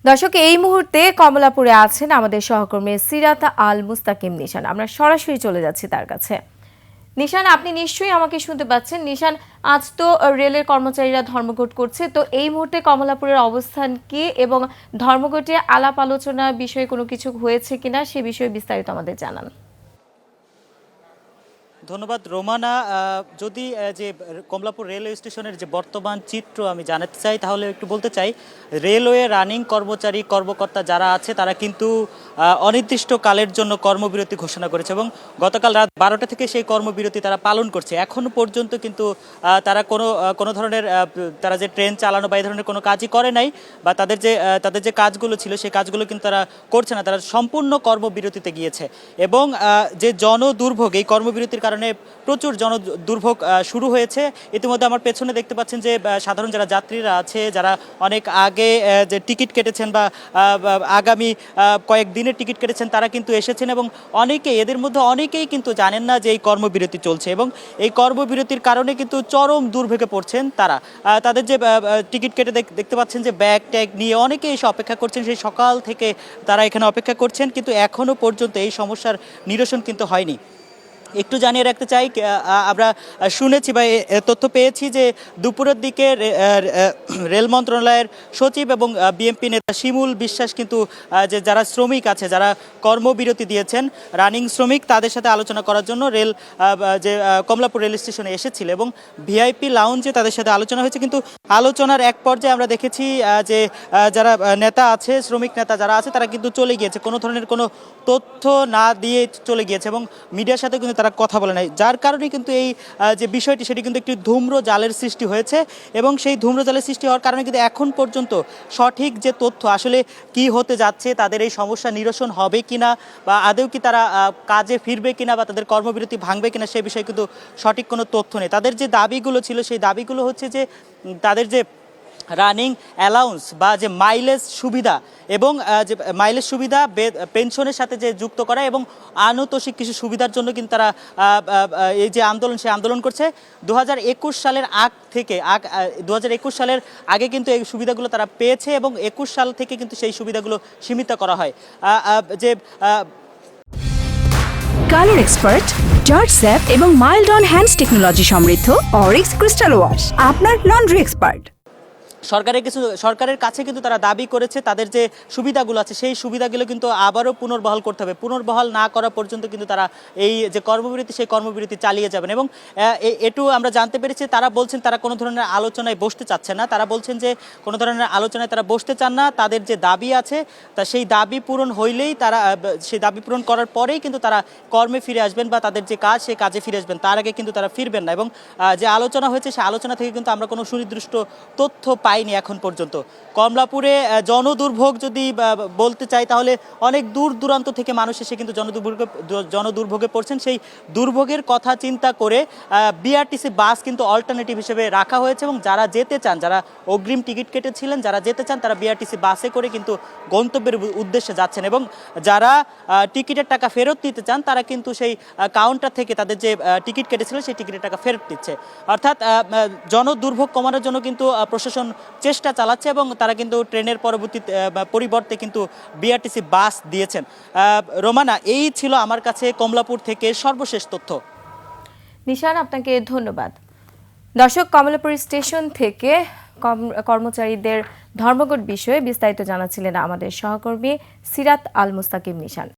দর্শক এই মুহূর্তে কমলাপুরে আছেন আমাদের সহকর্মী সিরাত আল মুস্তাকিম নিশান। আমরা সরাসরি চলে যাচ্ছি তার কাছে। নিশান, আপনি নিশ্চয়ই আমাকে শুনতে পাচ্ছেন। নিশান, আজ তো রেলের কর্মচারীরা ধর্মঘট করছে, তো এই মুহূর্তে কমলাপুরের অবস্থান কি এবং ধর্মঘটে আলাপ আলোচনা বিষয়ে কোনো কিছু হয়েছে কিনা সে বিষয়ে বিস্তারিত আমাদের জানান। ধন্যবাদ রোমানা। যদি যে কমলাপুর রেলওয়ে স্টেশনের যে বর্তমান চিত্র আমি জানাতে চাই, তাহলে একটু বলতে চাই রেলওয়ে রানিং কর্মচারী কর্মকর্তা যারা আছে তারা কিন্তু অনির্দিষ্টকালের জন্য কর্মবিরতি ঘোষণা করেছে এবং গতকাল রাত 12টা থেকে সেই কর্মবিরতি তারা পালন করছে। এখনও পর্যন্ত কিন্তু তারা কোনো ধরনের তারা যে ট্রেন চালানো বা এই ধরনের কোনো কাজই করে নাই, বা তাদের যে কাজগুলো ছিল সেই কাজগুলো কিন্তু তারা করছে না, তারা সম্পূর্ণ কর্মবিরতিতে গিয়েছে। এবং যে জনদুর্ভোগ, এই কর্মবিরতির কারণে প্রচুর জনদুর্ভোগ শুরু হয়েছে। ইতিমধ্যে আমার পেছনে দেখতে পাচ্ছেন যে সাধারণ যারা যাত্রীরা আছে, যারা অনেক আগে যে টিকিট কেটেছেন বা আগামী কয়েকদিনের টিকিট কেটেছেন, তারা কিন্তু এসেছেন এবং এদের মধ্যে অনেকেই কিন্তু জানেন না যে এই কর্মবিরতি চলছে এবং এই কর্মবিরতির কারণে কিন্তু চরম দুর্ভোগে পড়ছেন তারা। তাদের যে টিকিট কেটে দেখতে পাচ্ছেন যে ব্যাগ ট্যাগ নিয়ে অনেকে এসে অপেক্ষা করছেন, সেই সকাল থেকে তারা এখানে অপেক্ষা করছেন, কিন্তু এখনও পর্যন্ত এই সমস্যার নিরসন কিন্তু হয়নি। একটু জানিয়ে রাখতে চাই, আমরা শুনেছি বা তথ্য পেয়েছি যে দুপুরের দিকে রেল মন্ত্রণালয়ের সচিব এবং বিএমপি নেতা শিমুল বিশ্বাস কিন্তু যে যারা শ্রমিক আছে, যারা কর্মবিরতি দিয়েছেন রানিং শ্রমিক, তাদের সাথে আলোচনা করার জন্য যে কমলাপুর রেল স্টেশনে এসেছিল এবং ভিআইপি লাউঞ্জে তাদের সাথে আলোচনা হয়েছে। কিন্তু আলোচনার এক পর্যায়ে আমরা দেখেছি যে যারা নেতা আছে, শ্রমিক নেতা যারা আছে, তারা কিন্তু চলে গিয়েছে, কোনো ধরনের কোনো তথ্য না দিয়ে চলে গিয়েছে এবং মিডিয়ার সাথে কিন্তু তারা কথা বলে নাই, যার কারণে কিন্তু এই যে বিষয়টি সেটি কিন্তু একটি ধূম্র জালের সৃষ্টি হয়েছে এবং সেই ধূম্র জালের সৃষ্টি হওয়ার কারণে কিন্তু এখন পর্যন্ত সঠিক যে তথ্য আসলে কি হতে যাচ্ছে, তাদের এই সমস্যা নিরসন হবে কিনা বা আদৌ কি তারা কাজে ফিরবে কিনা বা তাদের কর্মবিরতি ভাঙবে কিনা, সে বিষয়ে কিন্তু সঠিক কোনো তথ্য নেই। তাদের যে দাবিগুলো ছিল সেই দাবিগুলো হচ্ছে যে তাদের যে রানিং অ্যালাউন্স বা যে মাইলেজ সুবিধা এবং যে মাইলেজ সুবিধা পেনশনের সাথে যে যুক্ত করা এবং আনুতোষিক কিছু সুবিধার জন্য কিন্তু তারা এই যে আন্দোলন, সেই আন্দোলন করছে 2021 সালের থেকে 2021 সালের আগে কিন্তু এই সুবিধাগুলো তারা পেয়েছে এবং 21 সাল থেকে কিন্তু সেই সুবিধাগুলো সীমিত করা হয়। যে কালার এক্সপার্ট, জর্জ স্যাপ এবং মাইল্ড অন হ্যান্ডস টেকনোলজি সমৃদ্ধ অরিক্স ক্রিস্টাল ওয়াশ আপনার লন্ড্রি এক্সপার্ট। সরকারের কাছে কিন্তু তারা দাবি করেছে তাদের যে সুবিধাগুলো আছে সেই সুবিধাগুলো কিন্তু আবারও পুনর্বহাল করতে হবে। পুনর্বহাল না করা পর্যন্ত কিন্তু তারা এই যে কর্মবিরতি, সেই কর্মবিরতি চালিয়ে যাবেন। এবং এটু আমরা জানতে পেরেছি, তারা বলছেন তারা কোনো ধরনের আলোচনায় বসতে চাচ্ছেন না। তারা বলছেন যে কোনো ধরনের আলোচনায় তারা বসতে চান না, তাদের যে দাবি আছে তা সেই দাবি পূরণ হইলেই তারা সেই দাবি পূরণ করার পরেই কিন্তু তারা কর্মে ফিরে আসবেন বা তাদের যে কাজ সেই কাজে ফিরে আসবেন, তার আগে কিন্তু তারা ফিরবেন না। এবং যে আলোচনা হয়েছে সেই আলোচনা থেকে কিন্তু আমরা কোনো সুনির্দিষ্ট তথ্য পাইনি এখন পর্যন্ত। কমলাপুরে জনদুর্ভোগ যদি বলতে চাই, তাহলে অনেক দূর দূরান্ত থেকে মানুষ এসে কিন্তু জনদুর্ভোগে পড়ছেন। সেই দুর্ভোগের কথা চিন্তা করে বিআরটিসি বাস কিন্তু অল্টারনেটিভ হিসেবে রাখা হয়েছে এবং যারা যেতে চান, যারা অগ্রিম টিকিট কেটেছিলেন, যারা যেতে চান, তারা বিআরটিসি বাসে করে কিন্তু গন্তব্যের উদ্দেশ্যে যাচ্ছেন এবং যারা টিকিটের টাকা ফেরত দিতে চান, তারা কিন্তু সেই কাউন্টার থেকে তাদের যে টিকিট কেটেছিল সেই টিকিটের টাকা ফেরত দিচ্ছে। অর্থাৎ জনদুর্ভোগ কমানোর জন্য কিন্তু প্রশাসন চেষ্টা চালাচ্ছে এবং তারা কিন্তু ট্রেনের পরিবর্তে কিন্তু বিআরটিসি বাস দিয়েছেন। রোমানা, এই ছিল আমার কাছে কমলাপুর থেকে সর্বশেষ তথ্য। নিশান, আপনাকে ধন্যবাদ। দর্শক, কমলাপুর স্টেশন থেকে কর্মচারীদের ধর্মঘট বিষয়ে বিস্তারিত জানাচ্ছিলেন আমাদের সহকর্মী সিরাত আল মুস্তাকিম নিশান।